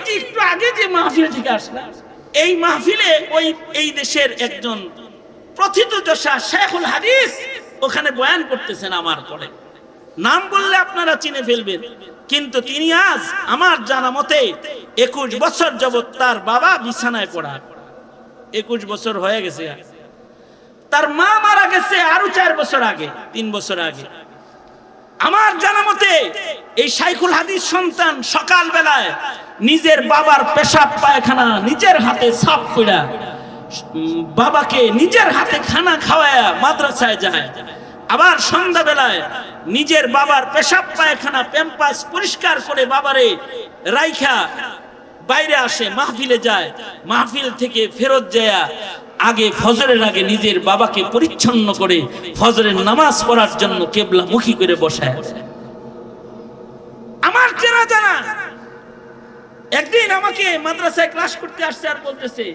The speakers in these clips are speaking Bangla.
যে একটু আগে যে মাহফিল থেকে আসলাম, এই মাহফিলে ওই এই দেশের একজন প্রথিতযশা শেখুল হাদিস ওখানে বয়ান করতেছেন আমার পরে। নাম বললে আপনারা চিনে ফেলবেন, কিন্তু তিনি আজ আমার জানা মতে 21 বছর যাবত তার বাবা বিছানায় পড়া। 21 বছর হয়ে গেছে। তার মা মারা গেছে আরো 4 বছর আগে, 3 বছর আগে। আমার জানা মতে এই শাইখুল হাদিস সন্তান সকাল বেলায় নিজের বাবার পেশাব পায়খানা নিজের হাতে সাফ কইরা বাবাকে নিজের হাতে খানা খাওয়ায়া মাদ্রাসায় যায়, আবার সন্ধ্যা বেলায় নিজের বাবার পেশাব পায়খানা প্যাম্পাস পরিষ্কার করে বাবারে রাইখা বাইরে আসে, মাহফিলে যায়, মাহফিল থেকে ফেরত যায় আগে ফজরের আগে নিজের বাবাকে পরিচ্ছন্ন করে ফজরের নামাজ পড়ার জন্য কেবলা মুখী করে বসায়। আমার চেনা জানা একদিন আমাকে মাদ্রাসায় ক্লাস করতে আসছে আর বলতেছে,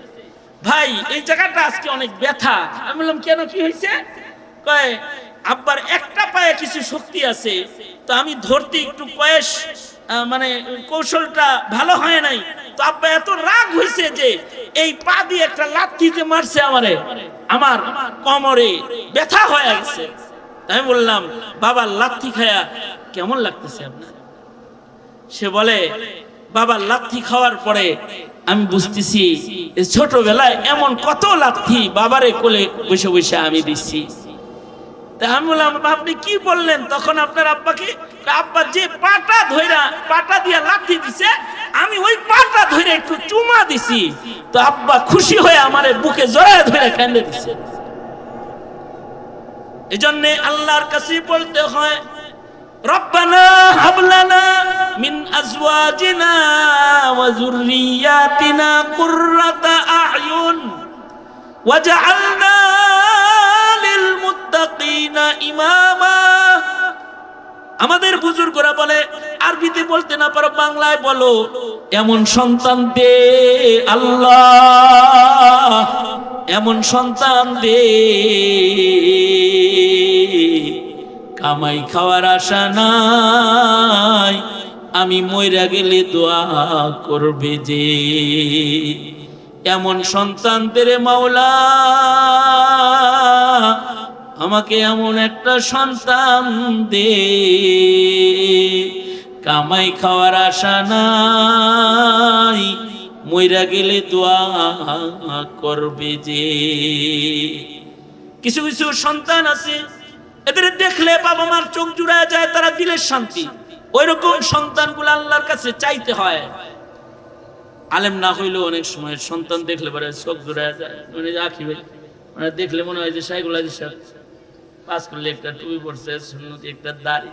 ভাই এই জায়গাটা আজকে অনেক ব্যথা। আমি বললাম কেন, কি হয়েছে? কয় আব্বার একটা পায়ে কিছু শক্তি আছে, তো আমি ধরতে একটু বয়স মানে কৌশলটা ভালো হয় নাই, তো আব্বা এত রাগ হয়েছে যে এই পা দিয়ে একটা লাথি যে মারছে আমারে, আমার কোমরে ব্যথা হয়ে গেছে। আমি বললাম বাবার লাথি খায়া কেমন লাগতেছে আপনার? সে বলে বাবার লাথি খাওয়ার পরে আমি বুঝতেছি ছোটবেলায় এমন কত লাথি বাবারে কোলে বসে বসে আমি দিচ্ছি। আমি বললাম আপনি কি বললেন? তখন আপনার আব্বাকে, আব্বা যে পাটা ধইরা পাটা দিয়া লাথি দিছে আমি ওই পাটা ধরে একটু চুমা দিছি, তো আব্বা খুশি হয়ে আমারে বুকে জড়ায় ধরে কাঁদে দিছে। এজন্য আল্লাহর কাছে বলতে হয় রব্বানা হাব লানা মিন আজওয়াজিনা ওয়া যুররিয়াতিনা কুররাতা আ'য়ুন ওয়াজআলনা লিল মুত্তাকিনা ইমামা। আমাদের বুজুর্গরা বলে, আরবিতে বলতে না পারো বাংলায় বলো, এমন সন্তান দে আল্লাহ, এমন সন্তান দে কামাই খাওয়ার আশা নাই, আমি মইরা গেলে দোয়া করবে যে। এমন সন্তান তেরে মাওলা, আমাকে এমন একটা সন্তান দে কামাই খাওয়ার আশা নাই, মইরা গেলে দোয়া করবে যে। কিছু কিছু সন্তান আছে এদের দেখলে বাবা মার চোখ জুড়ায় যায়, তারা দিলের শান্তি। ওইরকম সন্তানগুলো আল্লাহর কাছে চাইতে হয়। আলেম না হইলেও অনেক সময় সন্তান দেখলে পরে চোখ জুড়ায় যায়, মানে আঁখি মানে দেখলে মনে হয় যে শাইখুল হাদিস পাস করলে একটা টুপি পড়ছে, সুন্নতি একটা দাড়ি।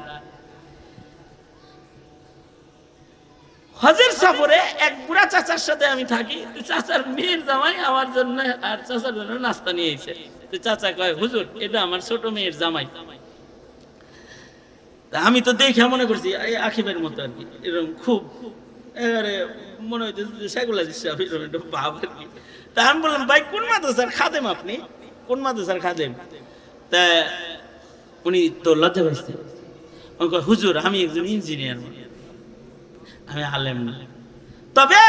হজের সফরে এক বুড়া চাচার সাথে আমি থাকি, চাচার মেয়ের জামাই আমার জন্য আর চাচার জন্য নাস্তা নিয়ে এসেছে। চাচা কয় হুজুর এটা আমার ছোট মেয়ের জামাই। আমি তো দেখে মনে করছি আখিবের মতো আর কি, এরকম খুব এবারে মনে হইতে শাইখুল হাদিস সাহেব এরকম একটা ভাব আর কি। তা আমি বললাম ভাই কোন মাদ্রাসার খাদেম আপনি? কোন মাদ্রাসার খাদেম? তা উনি তো লজ্জা পাইছে, হুজুর আমি একজন ইঞ্জিনিয়ার, আমি আলেম না। তবে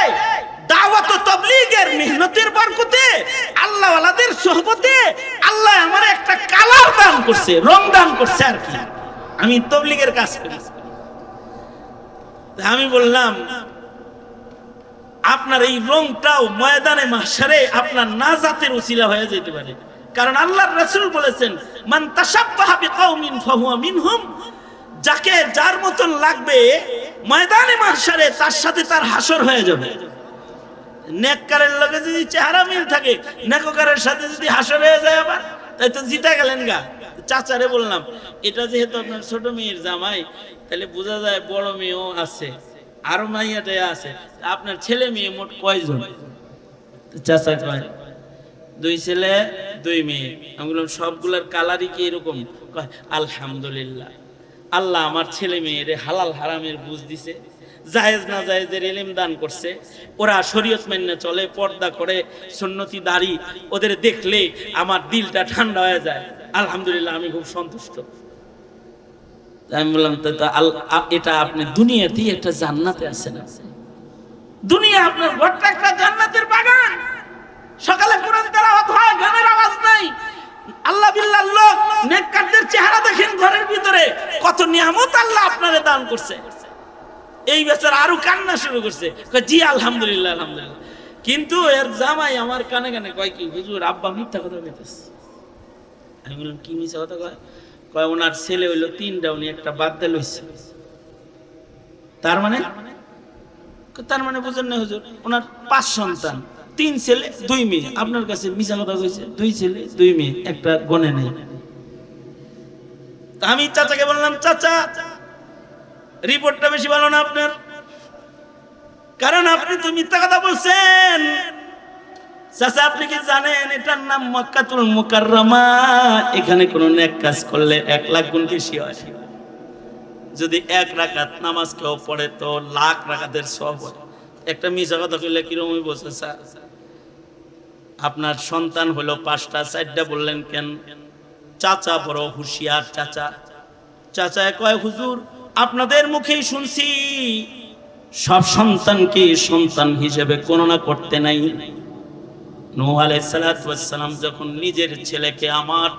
দাওয়াত ও তাবলীগের মেহনতের বরকতে আল্লাহ ওয়ালাদের সোহবতে আল্লাহ আমার একটা কালার দান করছে, রং দান করছে আর কি, আমি তাবলীগের কাজ করি। আমি বললাম আপনার এই রংটাও ময়দানে মাহশারে আপনার নাজাতের উসিলা হয়ে যেতে পারে। কারণ আল্লাহর রাসূল বলেছেন মান তাশাব্বাহা বিকাউমিন ফাহুয়া মিনহুম, যাকে যার মতন লাগবে ময়দানে মাহশারে তার সাথে তার হাসর হয়ে যাবে। নেককারের লগে যদি চেহারা মিল থাকে, নেককারের সাথে যদি হাসর হয়ে যায় আবার, তাই তো জিতে গেলেন গা। চাচারে বললাম এটা যেহেতু আপনার ছোট মেয়ের জামাই, তাহলে বোঝা যায় বড় মেয়েও আছে, আরো মাইয়াটাই আছে, আপনার ছেলে মেয়ে মোট কয়জন? চাচা কয় 2 ছেলে 2 মেয়ে। আমি বললাম সবগুলার কালারই কি এরকম? কয় আলহামদুলিল্লাহ, আল্লাহ আমার ছেলে মেয়েরে হালাল হারামের বুঝ দিছে, জায়েজ না জায়েজের ইলম দান করছে, ওরা শরীয়ত মেনে চলে, পর্দা করে, সুন্নতি দাড়ি, ওদের দেখলে আমার দিলটা ঠান্ডা হয়ে যায়। আলহামদুলিল্লাহ, আমি খুব সন্তুষ্ট। আমি বললাম এটা আপনি দুনিয়াতেই একটা জান্নাতে আছেন। দুনিয়া আপনার ঘরটা একটা জান্নাতের বাগান। সকালে কোরআন তেলাওয়াত হয়, গানের আওয়াজ নাই, আল্লাহ বিল্লাহ লোক নেককারদের চেহারা দেখেন ঘরের ভিতরে, কত নিয়ামত আল্লাহ আপনারে দান করছে। এই বেচারা আরো কান্না শুরু করছে, জি আলহামদুলিল্লাহ আলহামদুলিল্লাহ। কিন্তু এর জামাই আমার কানে কানে কয় কি, হুজুর আব্বা মিথ্যা কথা কইতেছে। আমি বললাম কি মিথ্যা কথা কয়? কয় ওনার ছেলে হইলো 3টা, উনি একটা বাদ দিল হইছে। তার মানে বুঝেন না হুজুর, ওনার 5 সন্তান, 3 ছেলে 2 মেয়ে। আপনার কাছে মিথ্যা কথা কইছে, 2 ছেলে 2 মেয়ে, একটা গনে নেই। আমি চাচাকে বললাম, চাচা রিপোর্টটা বেশি ভালো না আপনার, কারণ আপনি তো মিথ্যা কথা বলছেন। চাচা আপনি কি জানেন এটার নাম মক্কাতুল মুকাররমা? এখানে কোন নেক কাজ করলে 1 লাখ গুণ বেশি হয়। যদি 1 রাকাত নামাজ কেউ পড়ে তো লাখ রাকাতের সওয়াব হয়। একটা মিথ্যা কথা কইলে কিরকম বলছে, স্যার আপনার সন্তান হলো 5টা, 4টা বললেন কেন? চাচা বড় হুঁশিয়ার। চাচা কয় হুজুর আপনাদের মুখেই শুনছি সব সন্তানকে সন্তান হিসেবে গণনা করতে নাই। নূহ আলাইহিস সালাতু ওয়াস সালাম যখন নিজের ছেলেকে আমার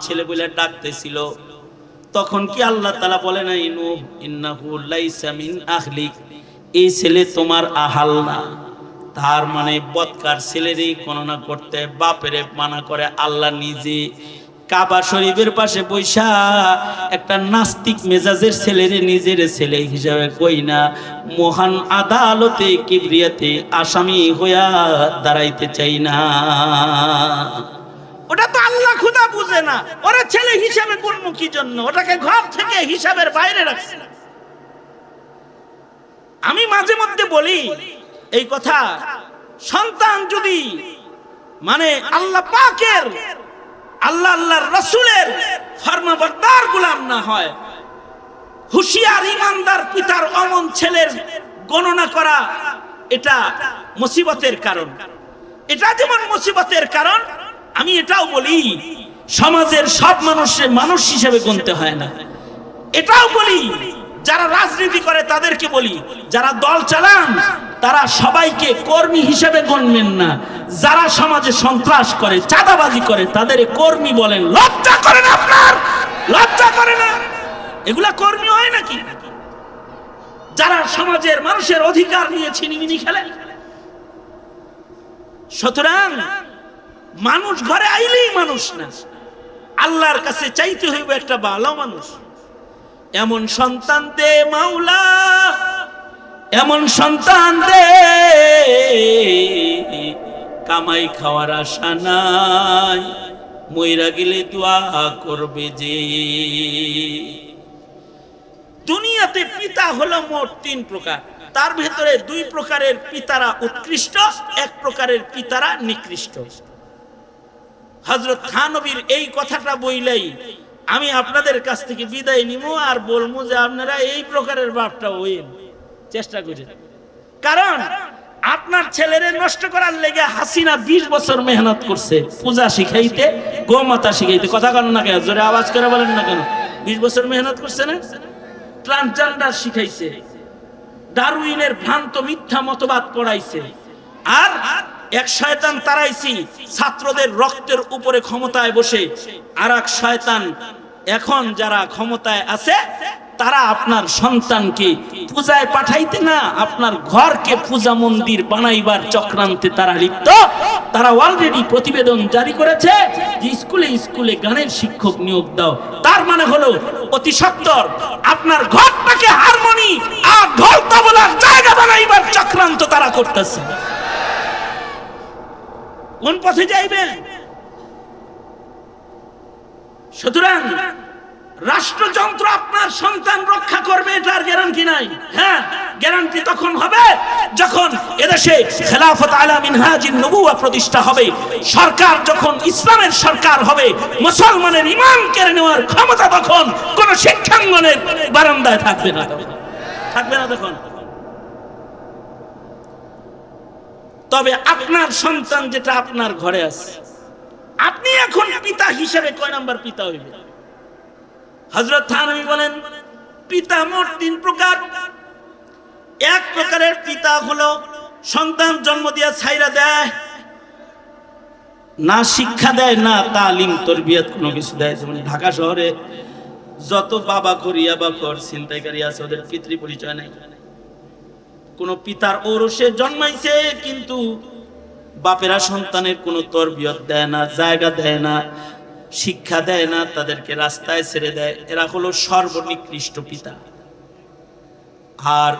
ছেলে বলে ডাকতেছিল, তখন কি আল্লাহ তাআলা বলে নাই নূহ ইন্নাহু লাইসা মিন আহলিক, এই ছেলে তোমার আহাল না? তার মানে বদকার ছেলেরই গণনা করতে বাপেরে মানা করে আল্লাহ নিজে। কাবা শরীফের পাশে বৈশা একটা নাস্তিক মেজাজের ছেলেরে নিজের ছেলে হিসাবে কই না, মহান আদালতে কিবরিয়াতে আসামি হইয়া দাঁড়াইতে চাই না। ওটা তো আল্লাহ খুদা বুঝে না, ওরা ছেলে হিসাবে করবো কি জন্য? ওটাকে ঘর থেকে হিসাবের বাইরে রাখছে। আমি মাঝে মধ্যে বলি এই কথা, সন্তান যদি মানে আল্লাহ পাকের আল্লাহর রাসূলের ফরমাবরদার গোলাম না হয়, হুঁশিয়ার ইমানদার পিতার অমন ছেলের গণনা করা এটা মুসিবতের কারণ। এটা যেমন মুসিবতের কারণ, আমি এটাও বলি সমাজের সব মানুষকে মানুষ হিসেবে গণতে হয় না। এটাও বলি যারা রাজনীতি করে তাদেরকে বলি, যারা দল চালান তারা সবাইকে কর্মী হিসেবে গণবেন না। যারা সমাজে সন্ত্রাস করে, চাঁদাবাজি করে, তাদের কর্মী বলেন। লজ্জা করে না আপনার? লজ্জা করে না? এগুলা কর্মী হয় নাকি? যারা সমাজের মানুষের অধিকার নিয়ে ছিনিমিনি খেলে। সুতরাং মানুষ ঘরে আইলেই মানুষ না, আল্লাহর কাছে চাইতে হইবে একটা ভালো মানুষ। এমন সন্তান দে মাওলা, এমন সন্তান দে কামাই খাওয়ার আশা নাই, মইরা গেলে দোয়া করবে যে। দুনিয়াতে পিতা হলো মোট 3 প্রকার, তার ভেতরে 2 প্রকারের পিতারা উৎকৃষ্ট, 1 প্রকারের পিতারা নিকৃষ্ট। হযরত থানবীর এই কথাটা বইলেই আমি আপনাদের কাছ থেকে বিদায় নিব আর বলবো যে আপনারা এই প্রকারের বাপটা হইন, চেষ্টা করেন। কারণ আপনার ছেলেরে নষ্ট করার লেগে হাসিনা 20 বছর মেহনত করছে, পূজা শিখাইতে, গোমাতা শিখাইতে। কথা কন না কেন? জোরে আওয়াজ করে বলেন না কেন? 20 বছর মেহনত করছে না? ট্রান্সজেন্ডার শিখাইছে, ডারউইনের ভ্রান্ত মিথ্যা মতবাদ পড়াইছে, আর এক শয়তান তারাইছি ছাত্রদের রক্তের উপরে ক্ষমতায় বসে, আর এক শয়তান এখন যারা ক্ষমতায় আছে তারা আপনার সন্তানকে পূজায় পাঠাইতে না, আপনার ঘরকে পূজা মন্দির বানাইবার চক্রান্তে তারা লিপ্ত। তারা অলরেডি প্রতিবেদন জারি করেছে যে স্কুলে স্কুলে গানের শিক্ষক নিয়োগ দাও। তার মানে হলো অতি সত্বর আপনার ঘরটাকে হারমোনি আর ঢোল তবলার জায়গা বানাইবার চক্রান্ত তারা করতেছে। কোন পথে যাইবেন? সুতরাং রাষ্ট্রযন্ত্র আপনার সন্তান রক্ষা করবে এটার গ্যারান্টি নাই। হ্যাঁ, গ্যারান্টি তখন হবে যখন এদেশে খেলাফত আলা মিনহাজিন নবুওয়া প্রতিষ্ঠা হবে, সরকার যখন ইসলামের সরকার হবে, মুসলমানের ঈমান কেড়ে নেওয়ার ক্ষমতা তখন কোন শিক্ষাঙ্গনের বারান্দায় থাকবে না, থাকবে না তখন। তবে আপনার সন্তান যেটা আপনার ঘরে আছে, আপনি এখন পিতা হিসেবে কয় নাম্বার পিতা হইবে? হযরত থানবী বলেন পিতা মোট 3 প্রকার। এক প্রকারের পিতা হলো সন্তান জন্ম দিয়ে ছাইরা দেয়, না শিক্ষা দেয় না তালিম তরবিয়ত কোনো কিছু দেয়। যেমন ঢাকা শহরে যত বাবা করিয়া বা কর ছিনতাইকারী আছে, ওদের পিতৃ পরিচয় নাই। কোন পিতার ঔরসে জন্মাইছে কিন্তু বাপেরা সন্তানের কোনো তরবিয়ত দেয় না, জায়গা দেয় না, শিক্ষা দেয় না, তাদেরকে রাস্তায় ছেড়ে দেয়। এরা হলো সর্বনিকৃষ্ট পিতা। আর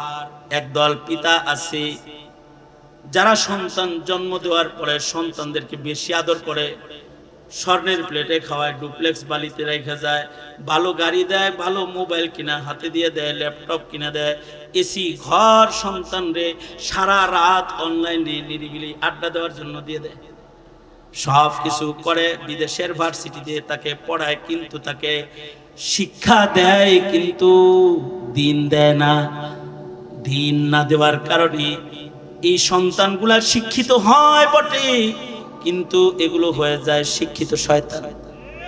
একদল পিতা আছে যারা সন্তান জন্ম দেওয়ার পরে সন্তানদেরকে বেশি আদর করে, স্বর্ণের প্লেটে খাওয়ায়, ডুপ্লেক্স বালিতে রেখে যায়, ভালো গাড়ি দেয়, ভালো মোবাইল কিনা হাতে দিয়ে দেয়, ল্যাপটপ কিনা দেয়, এসি ঘর সন্তানরে সারা রাত অনলাইনে নিরিবিলি আড্ডা দেওয়ার জন্য দিয়ে দেয়। সব কিছু করে, বিদেশের ভার্সিটিতে তাকে পড়ায়, কিন্তু তাকে শিক্ষা দেয় কিন্তু দিন দেয় না। দিন না দেওয়ার কারণে এই সন্তানগুলা শিক্ষিত হয় বটে, কিন্তু এগুলো হয়ে যায় শিক্ষিত শয়তান,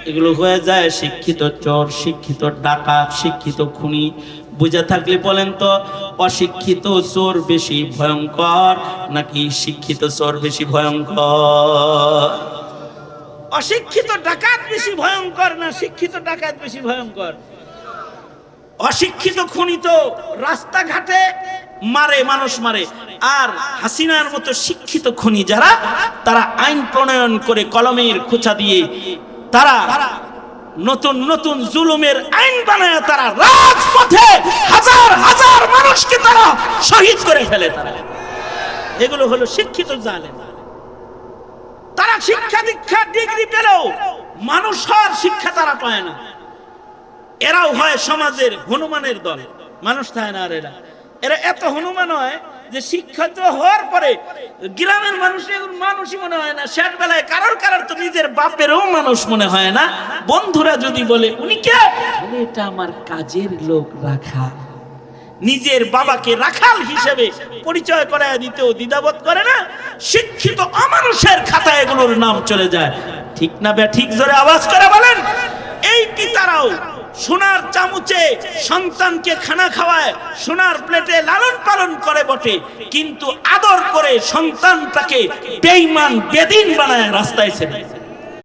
এগুলো হয়ে যায় শিক্ষিত চোর, শিক্ষিত ডাকাত, শিক্ষিত খুনি। বুঝে থাকলে বলেন তো, অশিক্ষিত চোর বেশি ভয়ঙ্কর নাকি শিক্ষিত চোর বেশি ভয়ঙ্কর? অশিক্ষিত ডাকাত বেশি ভয়ঙ্কর না শিক্ষিত ডাকাত বেশি ভয়ঙ্কর? অশিক্ষিত খুনি তো রাস্তাঘাটে মারে, মানুষ মারে। আর হাসিনার মতো শিক্ষিত খুনি যারা, তারা আইন প্রণয়ন করে কলমের খোঁচা দিয়ে তারা নতুন নতুন জুলুমের আইন বানায়, তারা রাজপথে হাজার হাজার মানুষকে তারা শহীদ করে ফেলে। তারা এগুলো হলো শিক্ষিত জালেম। তারা শিক্ষা দীক্ষা ডিগ্রি পেলেও মানুষ হওয়ার শিক্ষা তারা পায় না। এরাও হয় সমাজের হনুমানের দল, মানুষ থাকে না। আর এরা এত হনুমান হয় যে শিক্ষিত হওয়ার পরে গ্রামের মানুষই মনে হয় না, শেষ বেলায় কারোর তো নিজের বাপেরও মানুষ মনে হয় না। বন্ধুরা যদি বলে উনি কে, এটা আমার কাজের লোক রাখাল, নিজের বাবাকে রাখাল হিসেবে পরিচয় করায় দিতেও দ্বিধাবোধ করে না। শিক্ষিত অমানুষের খাতায় এগুলোর নাম চলে যায়। ঠিক না বে ঠিক? জোরে আওয়াজ করে বলেন। এই পিতারাও সোনার চামচে সন্তানকে খানা খাওয়ায়, সোনার প্লেটে লালন পালন করে বটে, কিন্তু আদর করে সন্তানটাকে বেঈমান বেদিন বানায় রাস্তায় ছেড়ে।